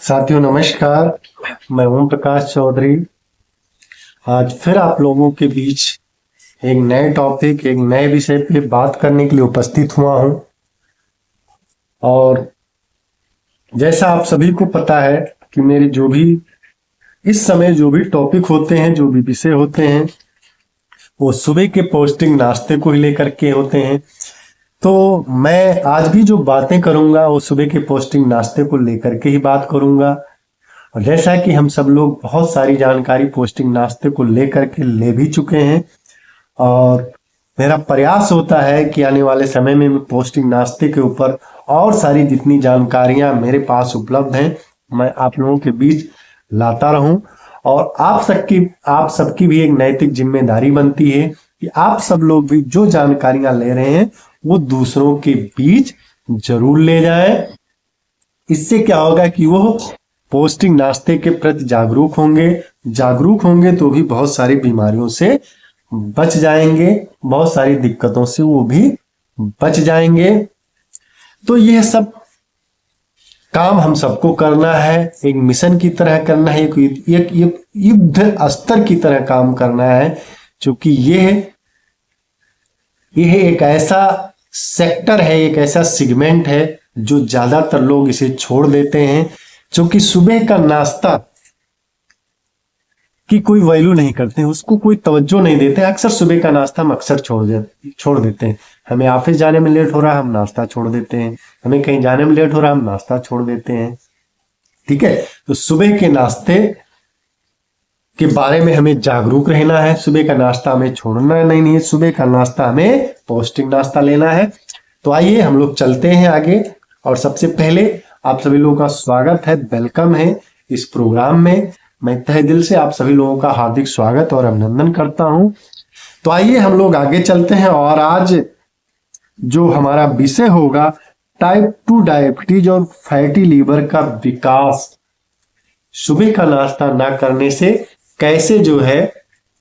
साथियों नमस्कार। मैं ओम प्रकाश चौधरी आज फिर आप लोगों के बीच एक नए टॉपिक एक नए विषय पे बात करने के लिए उपस्थित हुआ हूं। और जैसा आप सभी को पता है कि मेरे जो भी इस समय जो भी टॉपिक होते हैं, जो भी विषय होते हैं, वो सुबह के पौष्टिक नाश्ते को ही लेकर के होते हैं। तो मैं आज भी जो बातें करूंगा वो सुबह के पौष्टिक नाश्ते को लेकर के ही बात करूंगा। और जैसा कि हम सब लोग बहुत सारी जानकारी पौष्टिक नाश्ते को लेकर के ले भी चुके हैं, और मेरा प्रयास होता है कि आने वाले समय में मैं पौष्टिक नाश्ते के ऊपर और सारी जितनी जानकारियां मेरे पास उपलब्ध हैं मैं आप लोगों के बीच लाता रहूं। और आप सबकी भी एक नैतिक जिम्मेदारी बनती है कि आप सब लोग भी जो जानकारियां ले रहे हैं वो दूसरों के बीच जरूर ले जाएं। इससे क्या होगा कि वो पौष्टिक नाश्ते के प्रति जागरूक होंगे तो भी बहुत सारी बीमारियों से बच जाएंगे, बहुत सारी दिक्कतों से वो भी बच जाएंगे। तो यह सब काम हम सबको करना है, एक मिशन की तरह करना है, एक युद्ध स्तर की तरह काम करना है, क्योंकि यह एक ऐसा सेक्टर है, एक ऐसा सेगमेंट है जो ज्यादातर लोग इसे छोड़ देते हैं, क्योंकि सुबह का नाश्ता की कोई वैल्यू नहीं करते हैं, उसको कोई तवज्जो नहीं देते। अक्सर सुबह का नाश्ता हम अक्सर छोड़ देते हैं। हमें ऑफिस जाने में लेट हो रहा है, हम नाश्ता छोड़ देते हैं। हमें कहीं जाने में लेट हो रहा है, हम नाश्ता छोड़ देते हैं। ठीक है, तो सुबह के नाश्ते के बारे में हमें जागरूक रहना है। सुबह का नाश्ता हमें छोड़ना नहीं है, सुबह का नाश्ता हमें पौष्टिक नाश्ता लेना है। तो आइए हम लोग चलते हैं आगे। और सबसे पहले आप सभी लोगों का स्वागत है, वेलकम है इस प्रोग्राम में। मैं तहे दिल से आप सभी लोगों का हार्दिक स्वागत और अभिनंदन करता हूं। तो आइए हम लोग आगे चलते हैं। और आज जो हमारा विषय होगा टाइप 2 डायबिटीज और फैटी लीवर का विकास। सुबह का नाश्ता ना करने से कैसे जो है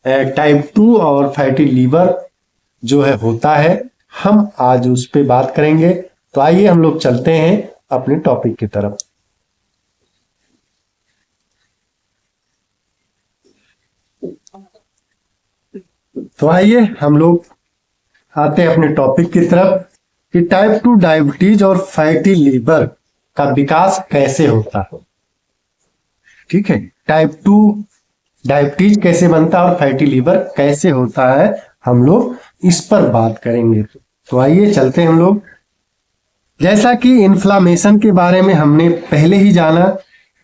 टाइप 2 और फैटी लीवर जो है होता है, हम आज उस पर बात करेंगे। तो आइए हम लोग चलते हैं अपने टॉपिक की तरफ। तो आइए हम लोग आते हैं अपने टॉपिक की तरफ कि टाइप 2 डायबिटीज और फैटी लीवर का विकास कैसे होता है। ठीक है, टाइप 2 डायबिटीज कैसे बनता है और फैटी लीवर कैसे होता है, हम लोग इस पर बात करेंगे। तो आइए चलते हैं हम लोग। जैसा कि इन्फ्लामेशन के बारे में हमने पहले ही जाना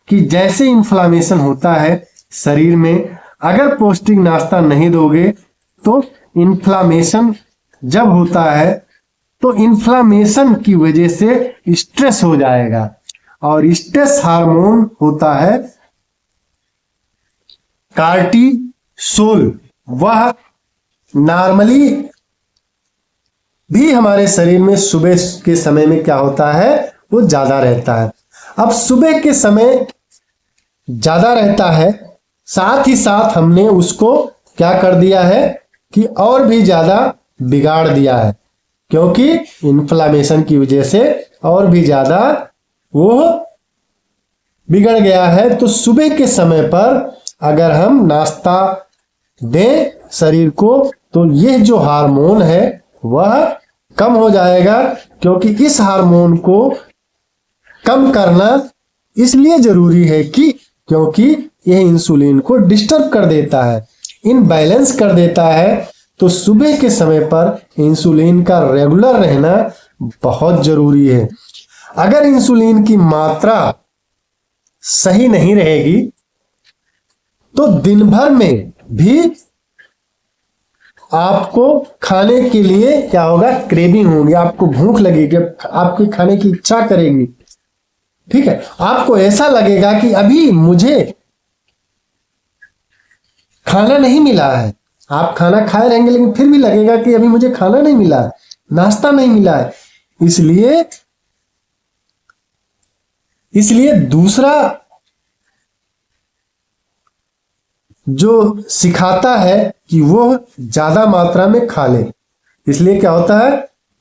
कि जैसे इन्फ्लामेशन होता है शरीर में, अगर पौष्टिक नाश्ता नहीं दोगे तो इन्फ्लामेशन जब होता है तो इन्फ्लामेशन की वजह से स्ट्रेस हो जाएगा, और स्ट्रेस हार्मोन होता है कार्टिसोल। वह नॉर्मली भी हमारे शरीर में सुबह के समय में क्या होता है, वो ज्यादा रहता है। अब सुबह के समय ज्यादा रहता है, साथ ही साथ हमने उसको क्या कर दिया है कि और भी ज्यादा बिगाड़ दिया है, क्योंकि इन्फ्लामेशन की वजह से और भी ज्यादा वो बिगड़ गया है। तो सुबह के समय पर अगर हम नाश्ता दें शरीर को तो यह जो हार्मोन है वह कम हो जाएगा, क्योंकि इस हार्मोन को कम करना इसलिए जरूरी है कि क्योंकि यह इंसुलिन को डिस्टर्ब कर देता है, इनबैलेंस कर देता है। तो सुबह के समय पर इंसुलिन का रेगुलर रहना बहुत जरूरी है। अगर इंसुलिन की मात्रा सही नहीं रहेगी तो दिन भर में भी आपको खाने के लिए क्या होगा, क्रेविंग होगी, आपको भूख लगेगी, आपकी खाने की इच्छा करेगी। ठीक है, आपको ऐसा लगेगा कि अभी मुझे खाना नहीं मिला है। आप खाना खाए रहेंगे लेकिन फिर भी लगेगा कि अभी मुझे खाना नहीं मिला है, नाश्ता नहीं मिला है। इसलिए दूसरा जो सिखाता है कि वो ज्यादा मात्रा में खा ले। इसलिए क्या होता है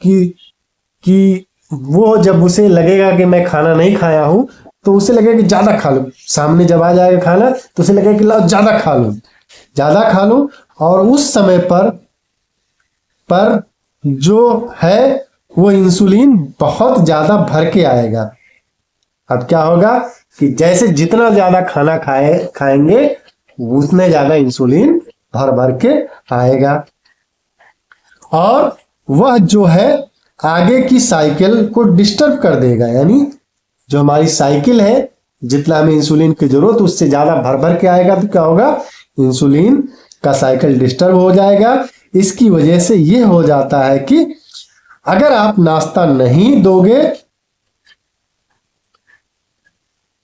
कि वो जब उसे लगेगा कि मैं खाना नहीं खाया हूं तो उसे लगेगा कि ज्यादा खा लो, सामने जब आ जाएगा खाना तो उसे लगेगा कि लाओ ज्यादा खा लो, ज्यादा खा लो। और उस समय पर जो है वो इंसुलिन बहुत ज्यादा भर के आएगा। अब क्या होगा कि जैसे जितना ज्यादा खाना खाएंगे उतने ज्यादा इंसुलिन भर भर के आएगा, और वह जो है आगे की साइकिल को डिस्टर्ब कर देगा। यानी जो हमारी साइकिल है, जितना हमें इंसुलिन की जरूरत उससे ज्यादा भर भर के आएगा तो क्या होगा, इंसुलिन का साइकिल डिस्टर्ब हो जाएगा। इसकी वजह से यह हो जाता है कि अगर आप नाश्ता नहीं दोगे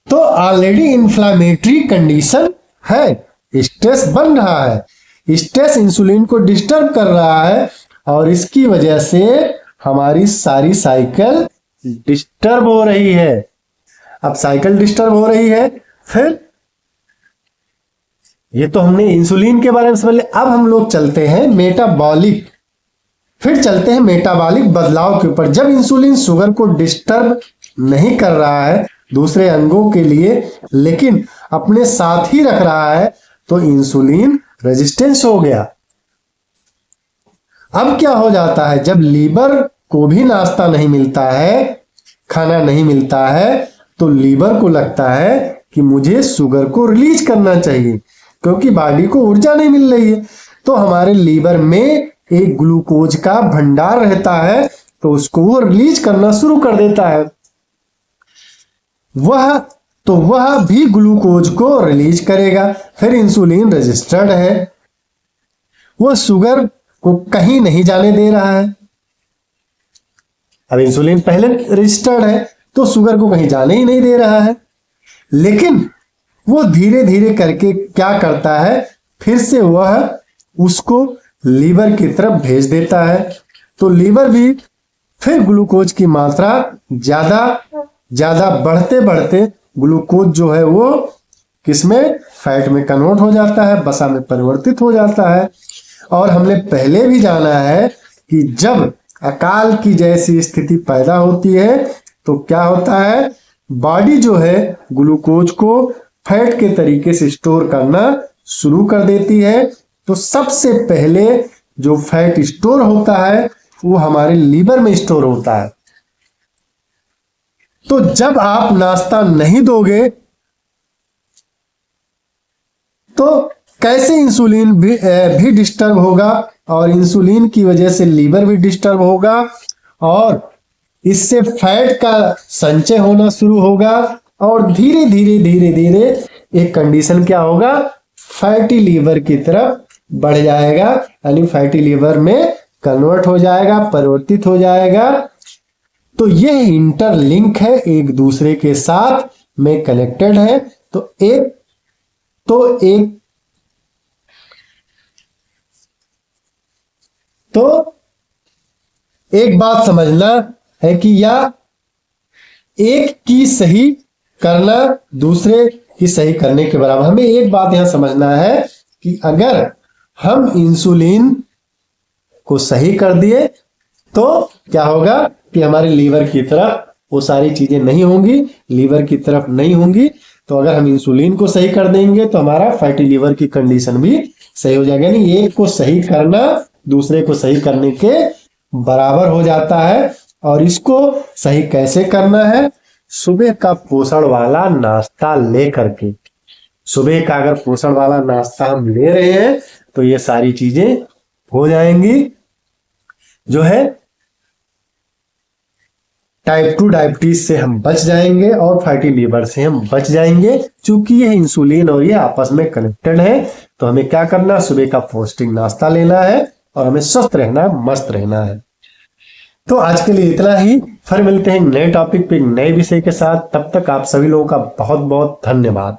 तो ऑलरेडी इंफ्लेमेटरी कंडीशन है, स्ट्रेस बन रहा है, स्ट्रेस इंसुलिन को डिस्टर्ब कर रहा है और इसकी वजह से हमारी सारी साइकिल डिस्टर्ब हो रही है। अब साइकिल डिस्टर्ब हो रही है, फिर ये तो हमने इंसुलिन के बारे में समझ लिया। अब हम लोग चलते हैं मेटाबॉलिक, फिर चलते हैं मेटाबॉलिक बदलाव के ऊपर। जब इंसुलिन शुगर को डिस्टर्ब नहीं कर रहा है दूसरे अंगों के लिए, लेकिन अपने साथ ही रख रहा है, तो इंसुलिन रेजिस्टेंस हो गया। अब क्या हो जाता है, जब लीवर को भी नाश्ता नहीं मिलता है, खाना नहीं मिलता है, तो लीवर को लगता है कि मुझे शुगर को रिलीज करना चाहिए, क्योंकि बॉडी को ऊर्जा नहीं मिल रही है। तो हमारे लीवर में एक ग्लूकोज का भंडार रहता है, तो उसको वो रिलीज करना शुरू कर देता है। वह भी ग्लूकोज को रिलीज करेगा। फिर इंसुलिन रजिस्टर्ड है, वो शुगर को कहीं नहीं जाने दे रहा है। अब इंसुलिन पहले रजिस्टर्ड है तो शुगर को कहीं जाने ही नहीं दे रहा है, लेकिन वो धीरे धीरे करके क्या करता है, फिर से वह उसको लीवर की तरफ भेज देता है। तो लीवर भी फिर ग्लूकोज की मात्रा ज्यादा बढ़ते बढ़ते ग्लूकोज जो है वो किसमें, फैट में कन्वर्ट हो जाता है, वसा में परिवर्तित हो जाता है। और हमने पहले भी जाना है कि जब अकाल की जैसी स्थिति पैदा होती है तो क्या होता है, बॉडी जो है ग्लूकोज को फैट के तरीके से स्टोर करना शुरू कर देती है। तो सबसे पहले जो फैट स्टोर होता है वो हमारे लीवर में स्टोर होता है। तो जब आप नाश्ता नहीं दोगे तो कैसे इंसुलिन भी डिस्टर्ब होगा, और इंसुलिन की वजह से लीवर भी डिस्टर्ब होगा, और इससे फैट का संचय होना शुरू होगा, और धीरे धीरे धीरे धीरे एक कंडीशन क्या होगा, फैटी लीवर की तरफ बढ़ जाएगा, यानी फैटी लीवर में कन्वर्ट हो जाएगा, परिवर्तित हो जाएगा। तो यह इंटरलिंक है, एक दूसरे के साथ में कनेक्टेड है। तो एक बात समझना है कि या एक की सही करना दूसरे की सही करने के बराबर। हमें एक बात यहां समझना है कि अगर हम इंसुलिन को सही कर दिए तो क्या होगा कि हमारे लीवर की तरफ वो सारी चीजें नहीं होंगी, लीवर की तरफ नहीं होंगी। तो अगर हम इंसुलिन को सही कर देंगे तो हमारा फैटी लीवर की कंडीशन भी सही हो जाएगा। यानी एक को सही करना दूसरे को सही करने के बराबर हो जाता है। और इसको सही कैसे करना है, सुबह का पोषण वाला नाश्ता ले करके। सुबह का अगर पोषण वाला नाश्ता हम ले रहे हैं तो ये सारी चीजें हो जाएंगी, जो है टाइप 2 डायबिटीज से हम बच जाएंगे और फैटी लीवर से हम बच जाएंगे। चूंकि ये इंसुलिन और ये आपस में कनेक्टेड है, तो हमें क्या करना, सुबह का पौष्टिक नाश्ता लेना है और हमें स्वस्थ रहना है, मस्त रहना है। तो आज के लिए इतना ही, फिर मिलते हैं नए टॉपिक पे नए विषय के साथ। तब तक आप सभी लोगों का बहुत बहुत धन्यवाद।